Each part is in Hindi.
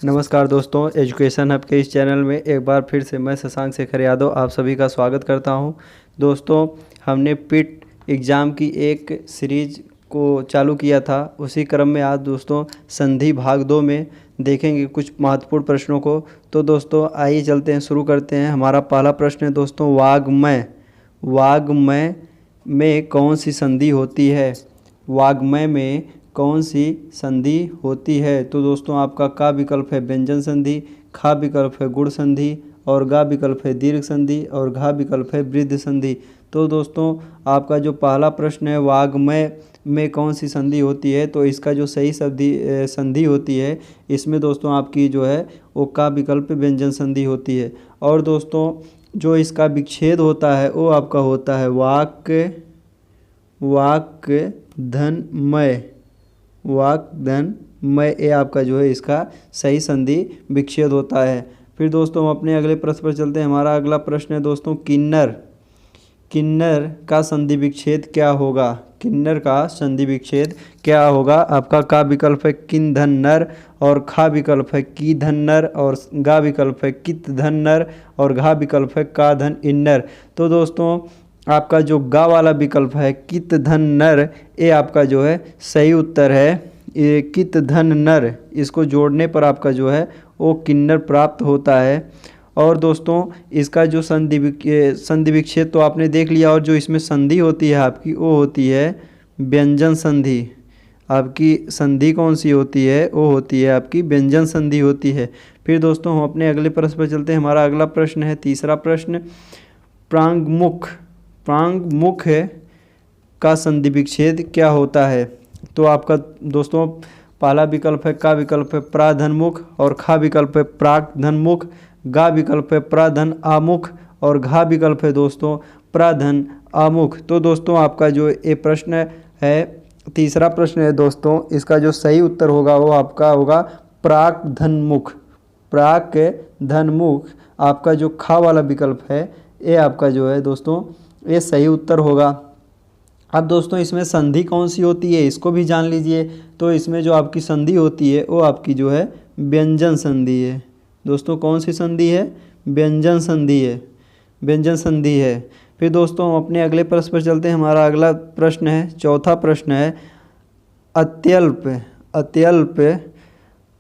नमस्कार दोस्तों, एजुकेशन हब के इस चैनल में एक बार फिर से मैं शशांक शेखर यादव आप सभी का स्वागत करता हूं। दोस्तों, हमने पिट एग्ज़ाम की एक सीरीज को चालू किया था। उसी क्रम में आज दोस्तों संधि भाग 2 में देखेंगे कुछ महत्वपूर्ण प्रश्नों को। तो दोस्तों आइए चलते हैं, शुरू करते हैं। हमारा पहला प्रश्न है दोस्तों, वाग्मय। वाग्मय में कौन सी संधि होती है? वाग्मय में कौन सी संधि होती है? तो दोस्तों आपका का विकल्प है व्यंजन संधि, खा विकल्प है गुण संधि, और गा विकल्प है दीर्घ संधि, और घा विकल्प है वृद्ध संधि। तो दोस्तों आपका जो पहला प्रश्न है वाग्मय में कौन सी संधि होती है, तो इसका जो सही संधि होती है इसमें दोस्तों आपकी जो है वो का विकल्प व्यंजन संधि होती है। और दोस्तों जो इसका विच्छेद होता है वो आपका होता है वाक् धनमय। वाक धन मय, ये आपका जो है इसका सही संधि विच्छेद होता है। फिर दोस्तों हम अपने अगले प्रश्न पर चलते हैं। हमारा अगला प्रश्न है दोस्तों, किन्नर। किन्नर का संधि विच्छेद क्या होगा? किन्नर का संधि विच्छेद क्या होगा? आपका का विकल्प है किन धन नर, और खा विकल्प है की धन नर, और गा विकल्प है कित धन नर, और घा विकल्प है का धन इन्नर। तो दोस्तों आपका जो गा वाला विकल्प है कित धन नर, ये आपका जो है सही उत्तर है। ये कित धन नर, इसको जोड़ने पर आपका जो है वो किन्नर प्राप्त होता है। और दोस्तों इसका जो संधि विच्छेद तो आपने देख लिया, और जो इसमें संधि होती है आपकी वो होती है व्यंजन संधि। आपकी संधि कौन सी होती है? वो होती है आपकी व्यंजन संधि होती है। फिर दोस्तों हम अपने अगले प्रश्न पर चलते हैं। हमारा अगला प्रश्न है तीसरा प्रश्न, प्रांगमुख। प्रांगमुख का संधि विच्छेद क्या होता है? तो आपका दोस्तों पहला विकल्प है का विकल्प है प्राधनमुख, और खा विकल्प है प्राक धनमुख, गा विकल्प है प्राधन आमुख, और घा विकल्प है दोस्तों प्राधन आमुख। तो दोस्तों आपका जो ये प्रश्न है तीसरा प्रश्न है दोस्तों, इसका जो सही उत्तर होगा वो आपका होगा प्राक धनमुख। प्राक धनमुख आपका जो खा वाला विकल्प है ये आपका जो है दोस्तों ये सही उत्तर होगा। अब दोस्तों इसमें संधि कौन सी होती है इसको भी जान लीजिए। तो इसमें जो आपकी संधि होती है वो आपकी जो है व्यंजन संधि है। दोस्तों कौन सी संधि है? व्यंजन संधि है। व्यंजन संधि है। फिर दोस्तों हम अपने अगले प्रश्न पर चलते हैं। हमारा अगला प्रश्न है, चौथा प्रश्न है, अत्यल्प। अत्यल्प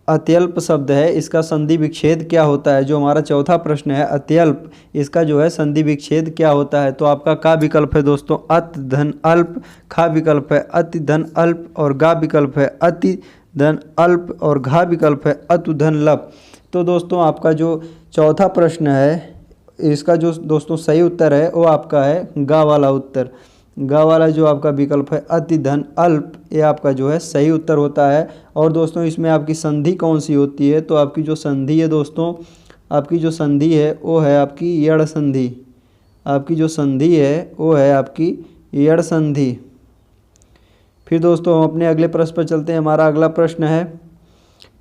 अत्यल्प शब्द है, इसका संधि विच्छेद क्या होता है? जो हमारा चौथा प्रश्न है अत्यल्प, इसका जो है संधि विच्छेद क्या होता है? तो आपका का विकल्प है दोस्तों अत धन अल्प, खा विकल्प है अति धन अल्प, और गा विकल्प है अति धन अल्प, और घा विकल्प है अतु धन लप। तो दोस्तों आपका जो चौथा प्रश्न है इसका जो दोस्तों सही उत्तर है वो आपका है गा वाला उत्तर। गा वाला जो आपका विकल्प है अति धन अल्प, ये आपका जो है सही उत्तर होता है। और दोस्तों इसमें आपकी संधि कौन सी होती है? तो आपकी जो संधि है दोस्तों, आपकी जो संधि है वो है आपकी यड़ संधि। आपकी जो संधि है वो है आपकी यड़ संधि। फिर दोस्तों हम अपने अगले प्रश्न पर चलते हैं। हमारा अगला प्रश्न है,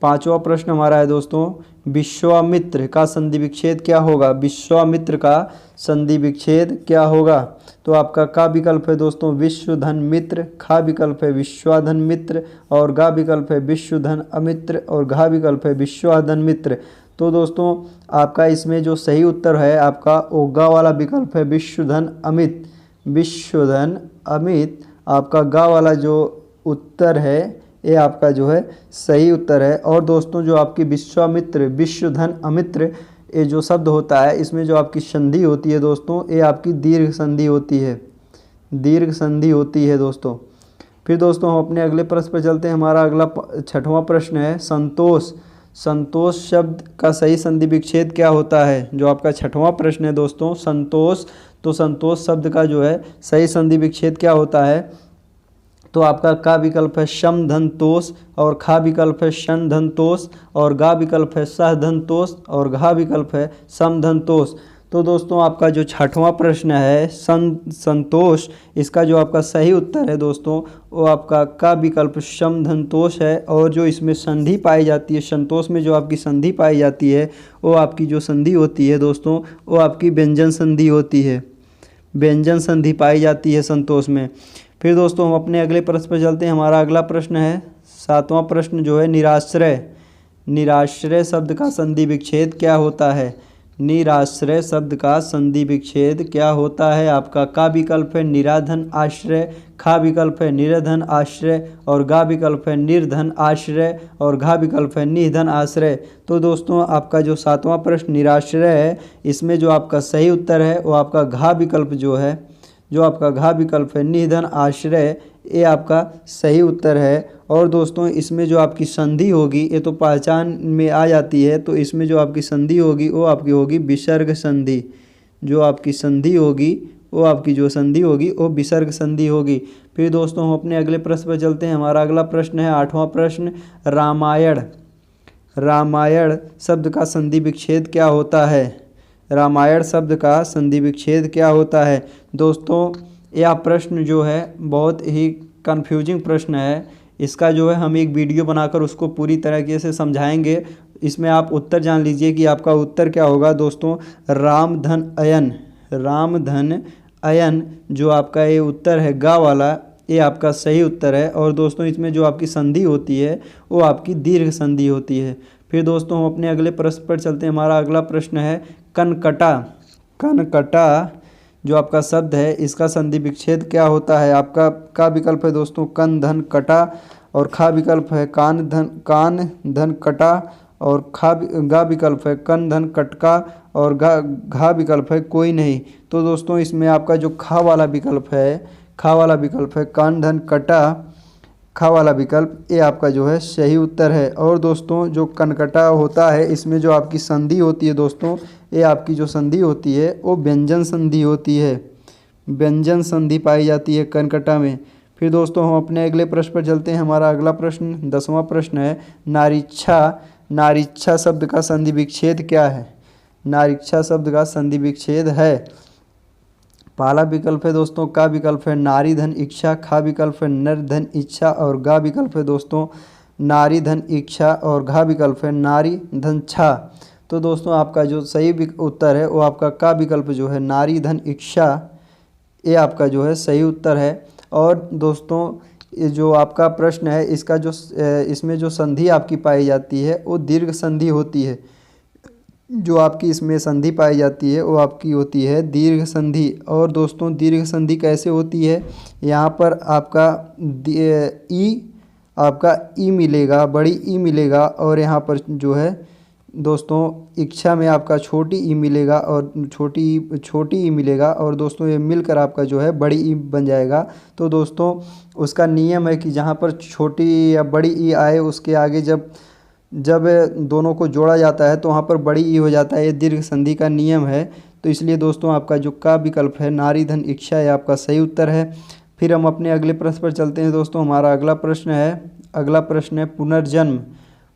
पांचवा प्रश्न हमारा है दोस्तों, विश्वामित्र का संधि विच्छेद क्या होगा? विश्वामित्र का संधि विच्छेद क्या होगा? तो आपका का विकल्प है दोस्तों विश्वधन मित्र, खा विकल्प है विश्वाधन मित्र, और गा विकल्प है विश्वधन अमित्र, और घा विकल्प है विश्वाधन मित्र। तो दोस्तों आपका इसमें जो सही उत्तर है आपका ओगा वाला विकल्प है विश्वधन अमित। विश्वधन अमित आपका गा वाला जो उत्तर है ये आपका जो है सही उत्तर है। और दोस्तों जो आपकी विश्वामित्र विश्वधन अमित्र ये जो शब्द होता है इसमें जो आपकी संधि होती है दोस्तों ये आपकी दीर्घ संधि होती है। दीर्घ संधि होती है दोस्तों। फिर दोस्तों हम अपने अगले प्रश्न पर चलते हैं। हमारा अगला छठवां प्रश्न है, संतोष। संतोष शब्द का सही संधि विच्छेद क्या होता है? जो आपका छठवां प्रश्न है दोस्तों संतोष, तो संतोष शब्द का जो है सही संधि विच्छेद क्या होता है? तो आपका का विकल्प है शम धन तोष, और खा विकल्प है शन धन तोष, और गा विकल्प है सह धन तोष, और घा विकल्प है सम धन तोष। तो दोस्तों आपका जो छठवां प्रश्न है संतोष, इसका जो आपका सही उत्तर है दोस्तों वो आपका का विकल्प शम धन तोष है। और जो इसमें संधि पाई जाती है संतोष में, जो आपकी संधि पाई जाती है वो आपकी जो संधि होती है दोस्तों वो आपकी व्यंजन संधि होती है। व्यंजन संधि पाई जाती है संतोष में। फिर दोस्तों हम अपने अगले प्रश्न पर चलते हैं। हमारा अगला प्रश्न है सातवां प्रश्न जो है निराश्रय। निराश्रय शब्द का संधि विच्छेद क्या होता है? निराश्रय शब्द का संधि विच्छेद क्या होता है? आपका का विकल्प है निराधन आश्रय, खा विकल्प है निरधन आश्रय और गा विकल्प है निर्धन आश्रय और घा विकल्प है निधन आश्रय। तो दोस्तों आपका जो 7वां प्रश्न निराश्रय है, इसमें जो आपका सही उत्तर है वो आपका घा विकल्प जो है, जो आपका घा विकल्प है निधन आश्रय, ये आपका सही उत्तर है। और दोस्तों इसमें जो आपकी संधि होगी, ये तो पहचान में आ जाती है, तो इसमें जो आपकी संधि होगी वो आपकी होगी विसर्ग संधि। जो आपकी संधि होगी वो आपकी जो संधि होगी वो विसर्ग संधि होगी। फिर दोस्तों हम अपने अगले प्रश्न पर चलते हैं। हमारा अगला प्रश्न है 8वां प्रश्न, रामायण। रामायण शब्द का संधि विच्छेद क्या होता है? रामायण शब्द का संधि विच्छेद क्या होता है? दोस्तों यह प्रश्न जो है बहुत ही कन्फ्यूजिंग प्रश्न है। इसका जो है हम एक वीडियो बनाकर उसको पूरी तरीके से समझाएंगे। इसमें आप उत्तर जान लीजिए कि आपका उत्तर क्या होगा। दोस्तों रामधन अयन, रामधन अयन जो आपका ये उत्तर है गा वाला, ये आपका सही उत्तर है। और दोस्तों इसमें जो आपकी संधि होती है वो आपकी दीर्घ संधि होती है। फिर दोस्तों हम अपने अगले प्रश्न पर चलते हैं। हमारा अगला प्रश्न है कनकटा। कनकटा जो आपका शब्द है इसका संधि विच्छेद क्या होता है? आपका का विकल्प है दोस्तों कन धन कटा और खा विकल्प है कान धन कटा और गा विकल्प है कन धन कटका और घा विकल्प है कोई नहीं। तो दोस्तों इसमें आपका जो खा वाला विकल्प है कान धन कटा, खा वाला विकल्प, ये आपका जो है सही उत्तर है। और दोस्तों जो कनकटा होता है इसमें जो आपकी संधि होती है दोस्तों, ये आपकी जो संधि होती है वो व्यंजन संधि होती है, व्यंजन संधि पाई जाती है कनकटा में। फिर दोस्तों हम अपने अगले प्रश्न पर चलते हैं। हमारा अगला प्रश्न 10वां प्रश्न है नारीच्छा। नारीच्छा शब्द का संधि विच्छेद क्या है? नारीच्छा शब्द का संधि विच्छेद है, पहला विकल्प है दोस्तों का विकल्प है नारी धन इच्छा, खा विकल्प है नर धन इच्छा और गा विकल्प है दोस्तों नारी धन इच्छा और घा विकल्प है नारी धन छा। तो दोस्तों आपका जो सही उत्तर है वो आपका का विकल्प जो है नारी धन इच्छा, ये आपका जो है सही उत्तर है। और दोस्तों ये जो आपका प्रश्न है इसका जो इसमें जो संधि आपकी पाई जाती है वो दीर्घ संधि होती है। जो आपकी इसमें संधि पाई जाती है वो आपकी होती है दीर्घ संधि। और दोस्तों दीर्घ संधि कैसे होती है? यहाँ पर आपका आपका ई मिलेगा, बड़ी ई मिलेगा और यहाँ पर जो है दोस्तों इच्छा में आपका छोटी ई मिलेगा और छोटी ई मिलेगा और दोस्तों ये मिलकर आपका जो है बड़ी ई बन जाएगा। तो दोस्तों उसका नियम है कि जहाँ पर छोटी या बड़ी ई आए उसके आगे जब दोनों को जोड़ा जाता है तो वहाँ पर बड़ी ई हो जाता है। ये दीर्घ संधि का नियम है। तो इसलिए दोस्तों आपका जो का विकल्प है नारी धन इच्छा, ये आपका सही उत्तर है। फिर हम अपने अगले प्रश्न पर चलते हैं दोस्तों। हमारा अगला प्रश्न है पुनर्जन्म।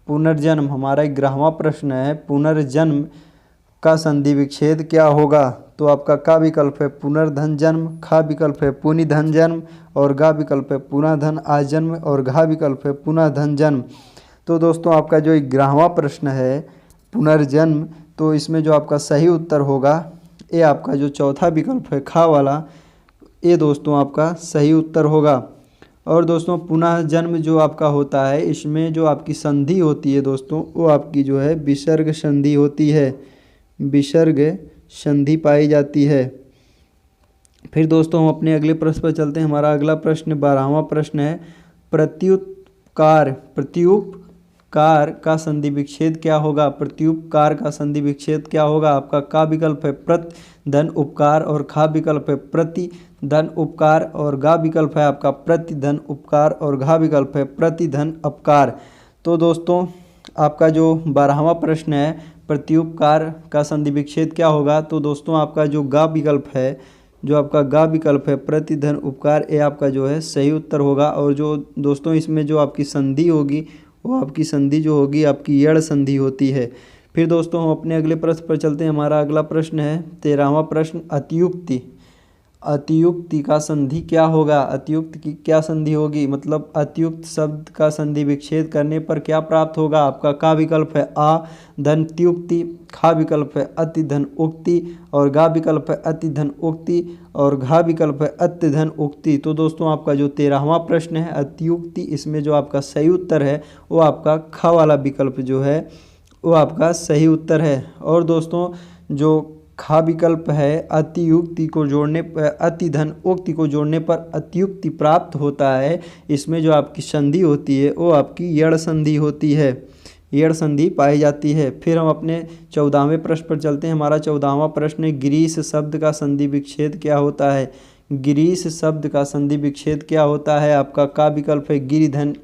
पुनर्जन्म हमारा 11वां प्रश्न है, पुनर्जन्म का संधि विच्छेद क्या होगा? तो आपका का विकल्प है पुनर्धन जन्म, खा विकल्प है पुनि धन जन्म और गा विकल्प है पुनः धन आजन्म और घा विकल्प है पुनः धन जन्म। तो दोस्तों आपका जो 11वां प्रश्न है पुनर्जन्म, तो इसमें जो आपका सही उत्तर होगा ये आपका जो चौथा विकल्प है खा वाला, ये दोस्तों आपका सही उत्तर होगा। और दोस्तों पुनः जन्म जो आपका होता है इसमें जो आपकी संधि होती है दोस्तों वो आपकी जो है विसर्ग संधि होती है, विसर्ग संधि पाई जाती है। फिर दोस्तों हम अपने अगले प्रश्न पर चलते हैं। हमारा अगला प्रश्न 12वां प्रश्न है प्रत्युपकार। प्रत्युपकार का संधि विच्छेद क्या होगा? प्रत्युपकार का संधि विच्छेद क्या होगा? आपका का विकल्प है प्रत धन उपकार और खा विकल्प है प्रति धन उपकार और गा विकल्प है आपका प्रति धन उपकार और घा विकल्प है प्रति धन अपकार। तो दोस्तों आपका जो 12वां प्रश्न है प्रत्युपकार का संधि विच्छेद क्या होगा? तो दोस्तों आपका जो गा विकल्प है, जो आपका गा विकल्प है प्रति धन उपकार, ये आपका जो है सही उत्तर होगा। और जो दोस्तों इसमें जो आपकी संधि होगी वो आपकी संधि जो होगी आपकी यड़ संधि होती है। फिर दोस्तों हम अपने अगले प्रश्न पर चलते हैं। हमारा अगला प्रश्न है 13वां प्रश्न अत्युक्ति। अतियुक्ति का संधि क्या होगा? अतियुक्त की क्या संधि होगी? मतलब अतियुक्त शब्द का संधि विच्छेद करने पर क्या प्राप्त होगा? आपका का विकल्प है आ धन त्युक्ति, खा विकल्प है अति धन उक्ति और गा विकल्प है अति धन उक्ति और घा विकल्प है अति धन उक्ति। तो दोस्तों आपका जो 13वां प्रश्न है अतियुक्ति, इसमें जो आपका सही उत्तर है वो आपका ख वाला विकल्प जो है वो आपका सही उत्तर है। और दोस्तों जो खा विकल्प है अतियुक्ति को जोड़ने पर, अति धन उक्ति को जोड़ने पर अतियुक्ति प्राप्त होता है, इसमें जो आपकी संधि होती है वो आपकी यड़ संधि होती है, यड़ संधि पाई जाती है। फिर हम अपने 14वें प्रश्न पर चलते हैं। हमारा 14वां प्रश्न है गिरीश शब्द का संधि विच्छेद क्या होता है? गिरीश शब्द का संधि विच्छेद क्या होता है? आपका का विकल्प है गिरिधन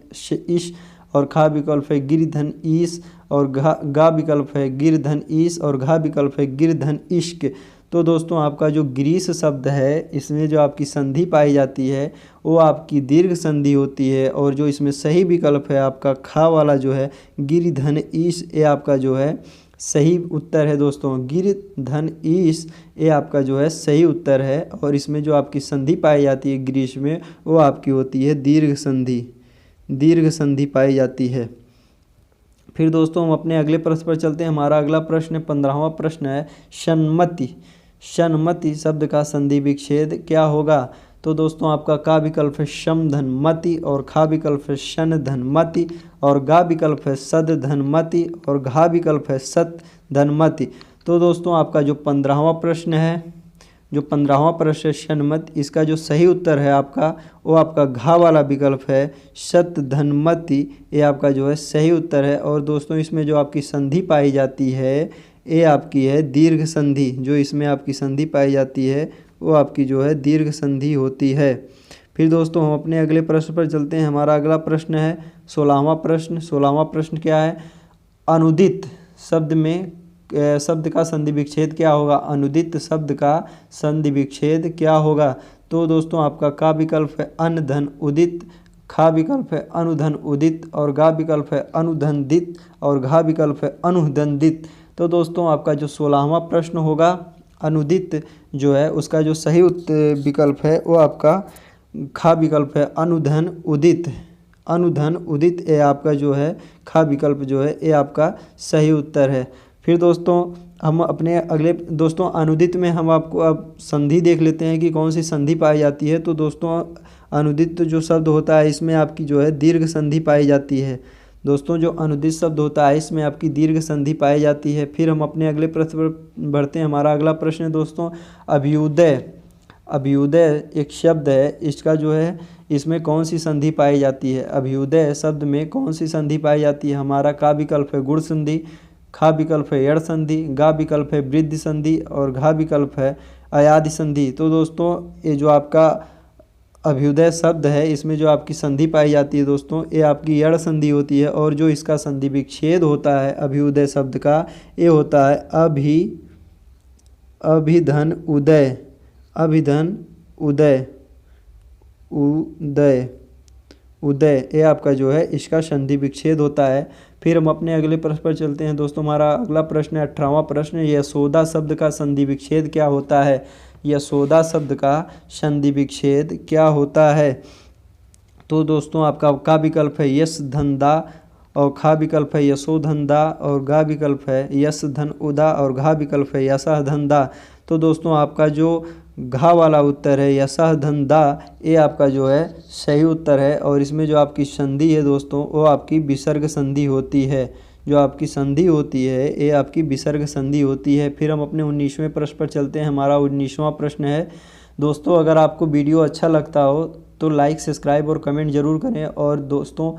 ईश और खा विकल्प है गिरिधन ईश और गा विकल्प है गिरधन ईश और घा विकल्प है गिरधन इश्क। तो दोस्तों आपका जो गिरीश शब्द है इसमें जो आपकी संधि पाई जाती है वो आपकी दीर्घ संधि होती है और जो इसमें सही विकल्प है आपका खा वाला जो है गिरधन ईश, ये आपका जो है सही उत्तर है। दोस्तों गिरधन ईश ये आपका जो है सही उत्तर है और इसमें जो आपकी संधि पाई जाती है गिरीश में वो आपकी होती है दीर्घ संधि, दीर्घ संधि पाई जाती है। फिर दोस्तों हम अपने अगले प्रश्न पर चलते हैं। हमारा अगला प्रश्न 15वां प्रश्न है षण्मति, षण्मति शब्द का संधि विच्छेद क्या होगा? तो दोस्तों आपका का विकल्प है शम धन मति और खा विकल्प है शन धन मति और गा विकल्प है सद धन मति और घा विकल्प है सत धन मति। तो दोस्तों आपका जो 15वां प्रश्न है, जो 15वां प्रश्न है षण्मत, इसका जो सही उत्तर है आपका वो आपका घा वाला विकल्प है शत धनमति, ये आपका जो है सही उत्तर है। और दोस्तों इसमें जो आपकी संधि पाई जाती है ये आपकी है दीर्घ संधि, जो इसमें आपकी संधि पाई जाती है वो आपकी जो है दीर्घ संधि होती है। फिर दोस्तों हम अपने अगले प्रश्न पर चलते हैं। हमारा अगला प्रश्न है 16वां प्रश्न। 16वां प्रश्न क्या है? अनुदित शब्द में शब्द का संधि विच्छेद क्या होगा? अनुदित शब्द का संधि विच्छेद क्या होगा? तो दोस्तों आपका का विकल्प है अन धन उदित, खा विकल्प है अनुधन उदित और गा विकल्प है अनुधनदित और घा विकल्प है अनुदंदित। तो दोस्तों आपका जो 16वां प्रश्न होगा अनुदित जो है उसका जो सही विकल्प है वो आपका खा विकल्प है अनुधन उदित, अनुधन उदित, ये आपका जो है खा विकल्प जो है ये आपका सही उत्तर है। फिर दोस्तों हम अपने अगले दोस्तों अनुदित में हम आपको अब संधि देख लेते हैं कि कौन सी संधि पाई जाती है। तो दोस्तों अनुदित जो शब्द होता है इसमें आपकी जो है दीर्घ संधि पाई जाती है। दोस्तों जो अनुदित शब्द होता है इसमें आपकी दीर्घ संधि पाई जाती है। फिर हम अपने अगले प्रश्न पर बढ़ते हैं। हमारा अगला प्रश्न है दोस्तों अभ्युदय। अभ्युदय एक शब्द है, इसका जो है इसमें कौन सी संधि पाई जाती है? अभ्युदय शब्द में कौन सी संधि पाई जाती है? हमारा का विकल्प है गुण संधि, खा विकल्प है यड़ संधि, गा विकल्प है वृद्धि संधि और घा विकल्प है अयादि संधि। तो दोस्तों ये जो आपका अभ्युदय शब्द है इसमें जो आपकी संधि पाई जाती है दोस्तों ये आपकी यड़ संधि होती है और जो इसका संधि विच्छेद होता है अभ्युदय शब्द का ये होता है अभिधन उदय, अभिधन उदय, उदय, उदय, ये आपका जो है इसका संधि विच्छेद होता है। फिर हम अपने अगले प्रश्न पर चलते हैं दोस्तों। हमारा अगला प्रश्न है 18वां प्रश्न, यशोदा शब्द का संधि विच्छेद क्या होता है? यशोदा शब्द का संधि विच्छेद क्या होता है? तो दोस्तों आपका का विकल्प है यश धनदा और खा विकल्प है यशोधनदा और गा विकल्प है यश धन उदा और घा विकल्प है यशा धनदा। तो दोस्तों आपका जो घा वाला उत्तर है यशा धनदा ये आपका जो है सही उत्तर है और इसमें जो आपकी संधि है दोस्तों वो आपकी विसर्ग संधि होती है। जो आपकी संधि होती है ये आपकी विसर्ग संधि होती है। फिर हम अपने 19वें प्रश्न पर चलते हैं। हमारा 19वां प्रश्न है दोस्तों अगर आपको वीडियो अच्छा लगता हो तो लाइक सब्सक्राइब और कमेंट ज़रूर करें और दोस्तों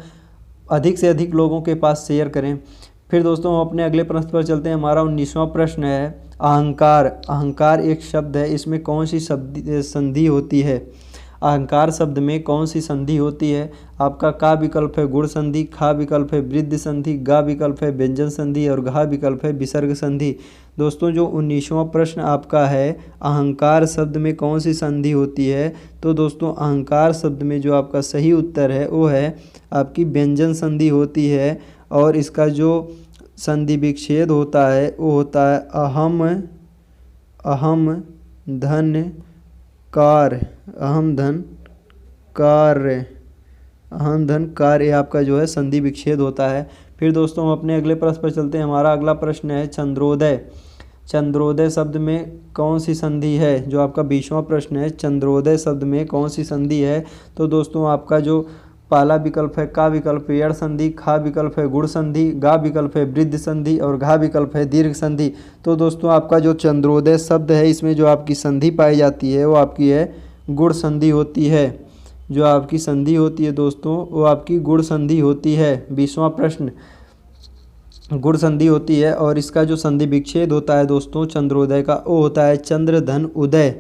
अधिक से अधिक लोगों के पास शेयर करें। फिर दोस्तों हम अपने अगले प्रश्न पर चलते हैं। हमारा 19वां प्रश्न है अहंकार। अहंकार एक शब्द है, इसमें कौन सी संधि होती है? अहंकार शब्द में कौन सी संधि होती है? आपका का विकल्प है गुण संधि, खा विकल्प है वृद्धि संधि, गा विकल्प है व्यंजन संधि और घा विकल्प है विसर्ग संधि। दोस्तों जो 19वां प्रश्न आपका है अहंकार शब्द में कौन सी संधि होती है? तो दोस्तों अहंकार शब्द में जो आपका सही उत्तर है वो है आपकी व्यंजन संधि होती है और इसका जो संधि विच्छेद होता है वो होता है अहम, अहम धन कार, अहम धन कार्य, अहम धन कार्य, ये आपका जो है संधि विच्छेद होता है। फिर दोस्तों हम अपने अगले प्रश्न पर चलते हैं। हमारा अगला प्रश्न है चंद्रोदय। चंद्रोदय शब्द में कौन सी संधि है? जो आपका 20वां प्रश्न है, चंद्रोदय शब्द में कौन सी संधि है? तो दोस्तों आपका जो पहला विकल्प है का विकल्प है यड़ संधि, खा विकल्प है गुण संधि, गा विकल्प है वृद्ध संधि और घा विकल्प है दीर्घ संधि। तो दोस्तों आपका जो चंद्रोदय शब्द है इसमें जो आपकी संधि पाई जाती है वो आपकी है गुण संधि होती है। जो आपकी संधि होती है दोस्तों वो आपकी गुण संधि होती है। 20वां प्रश्न, गुण संधि होती है और इसका जो संधि विच्छेद होता है दोस्तों चंद्रोदय का वो होता है चंद्रधन उदय।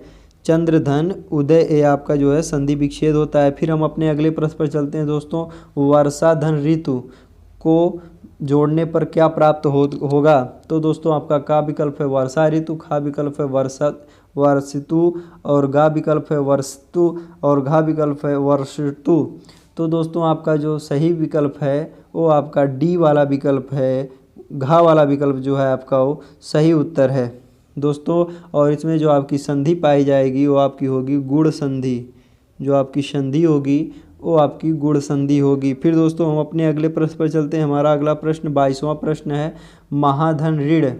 चंद्रधन उदय ये आपका जो है संधि विच्छेद होता है। फिर हम अपने अगले प्रश्न पर चलते हैं दोस्तों। वर्षा धन ऋतु को जोड़ने पर क्या प्राप्त होगा? तो दोस्तों आपका का विकल्प है वर्षा ऋतु, खा विकल्प है वर्षितु और गा विकल्प है वर्षतु और घा विकल्प है वर्षतु। तो दोस्तों आपका जो सही विकल्प है वो आपका डी वाला विकल्प है, घा वाला विकल्प जो है आपका वो सही उत्तर है दोस्तों। और इसमें जो आपकी संधि पाई जाएगी वो आपकी होगी गुण संधि। जो आपकी संधि होगी वो आपकी गुण संधि होगी। फिर दोस्तों हम अपने अगले प्रश्न पर चलते हैं। हमारा अगला प्रश्न 22वां प्रश्न है महाधन ऋण।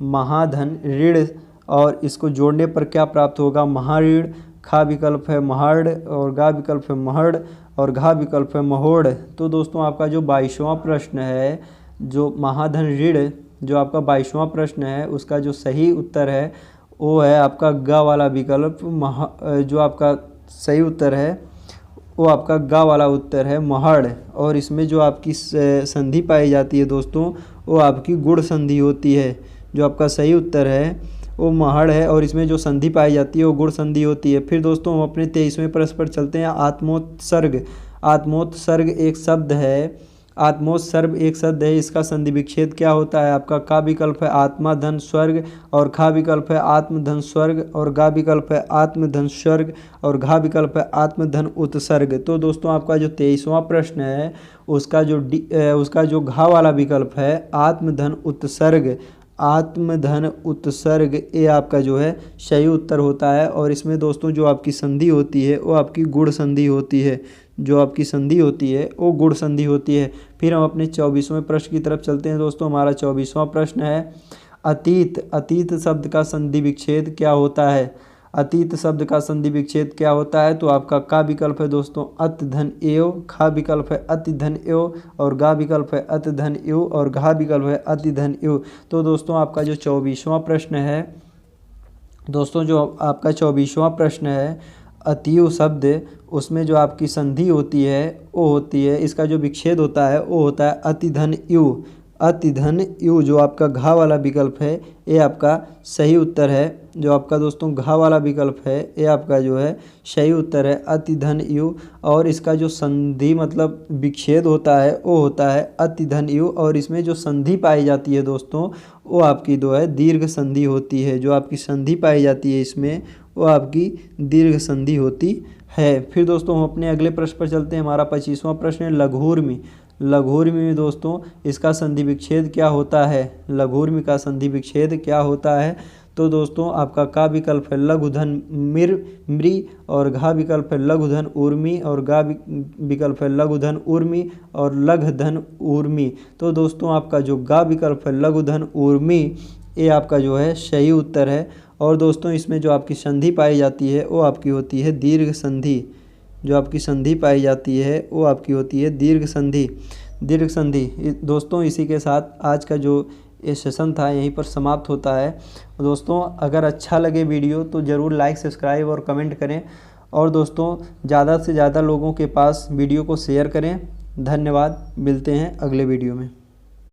महाधन ऋण और इसको जोड़ने पर क्या प्राप्त होगा? महाऋण, खा विकल्प है महाड़ और गा विकल्प है महड़ और घा विकल्प है महोड़। तो दोस्तों आपका जो 22वां प्रश्न है, जो महाधन ऋण जो आपका 22वां प्रश्न है उसका जो सही उत्तर है वो है आपका गा वाला विकल्प। जो आपका सही उत्तर है वो आपका गा वाला उत्तर है महड़। और इसमें जो आपकी संधि पाई जाती है दोस्तों वो आपकी गुण संधि होती है। जो आपका सही उत्तर है वो महड़ है और इसमें जो संधि पाई जाती है वो गुण संधि होती है। फिर दोस्तों हम अपने 23वें प्रश्न पर चलते हैं। आत्मोत्सर्ग। आत्मोत्सर्ग एक शब्द है, आत्मोत्सर्ग एक शब्द है, इसका संधि विच्छेद क्या होता है? आपका का विकल्प है आत्मा धन स्वर्ग और खा विकल्प है आत्मधन स्वर्ग और गा विकल्प है आत्मधन स्वर्ग और घा विकल्प है आत्मधन उत्सर्ग। तो दोस्तों आपका जो 23वां प्रश्न है उसका जो घा वाला विकल्प है आत्मधन उत्सर्ग। आत्मधन उत्सर्ग ये आपका जो है सही उत्तर होता है। और इसमें दोस्तों जो आपकी संधि होती है वो आपकी गुण संधि होती है। जो आपकी संधि होती है वो गुण संधि होती है। फिर हम अपने 24वें प्रश्न की तरफ चलते हैं दोस्तों। हमारा 24वां प्रश्न है अतीत। अतीत शब्द का संधि विच्छेद क्या होता है? अतीत शब्द का संधि विच्छेद क्या होता है? तो आपका का विकल्प है दोस्तों अत धन एव, खा विकल्प है अति धन एव और गा विकल्प है अत धन एव और घा विकल्प है अति धन एव। तो दोस्तों आपका जो 24वां प्रश्न है दोस्तों, जो आपका 24वां प्रश्न है अतियु शब्द, उसमें जो आपकी संधि होती है वो होती है, इसका जो विच्छेद होता है वो होता है अति धन यु। अति धन यु जो आपका घा वाला विकल्प है ये आपका सही उत्तर है। जो आपका दोस्तों घा वाला विकल्प है ये आपका जो है सही उत्तर है अति धन यु। और इसका जो संधि मतलब विच्छेद होता है वो होता है अति धन यु। और इसमें जो संधि पाई जाती है दोस्तों वो आपकी जो है दीर्घ संधि होती है। जो आपकी संधि पाई जाती है इसमें वो आपकी दीर्घ संधि होती है। फिर दोस्तों हम अपने अगले प्रश्न पर चलते हैं। हमारा 25वां प्रश्न है लघुर्मी। लघुर्मी में दोस्तों इसका संधि विच्छेद क्या होता है? लघुर्मी का संधि विच्छेद क्या होता है? तो दोस्तों आपका का विकल्प है लघुधन मृ और घा विकल्प है लघुधन ऊर्मी और गा विकल्प है लघुधन ऊर्मी और लघधन ऊर्मी। तो दोस्तों आपका जो गा विकल्प है लघुधन ऊर्मी ये आपका जो है सही उत्तर है। और दोस्तों इसमें जो आपकी संधि पाई जाती है वो आपकी होती है दीर्घ संधि। जो आपकी संधि पाई जाती है वो आपकी होती है दीर्घ संधि। दीर्घ संधि दोस्तों इसी के साथ आज का जो ये सेशन था यहीं पर समाप्त होता है। दोस्तों अगर अच्छा लगे वीडियो तो ज़रूर लाइक, सब्सक्राइब और कमेंट करें। और दोस्तों ज़्यादा से ज़्यादा लोगों के पास वीडियो को शेयर करें। धन्यवाद, मिलते हैं अगले वीडियो में।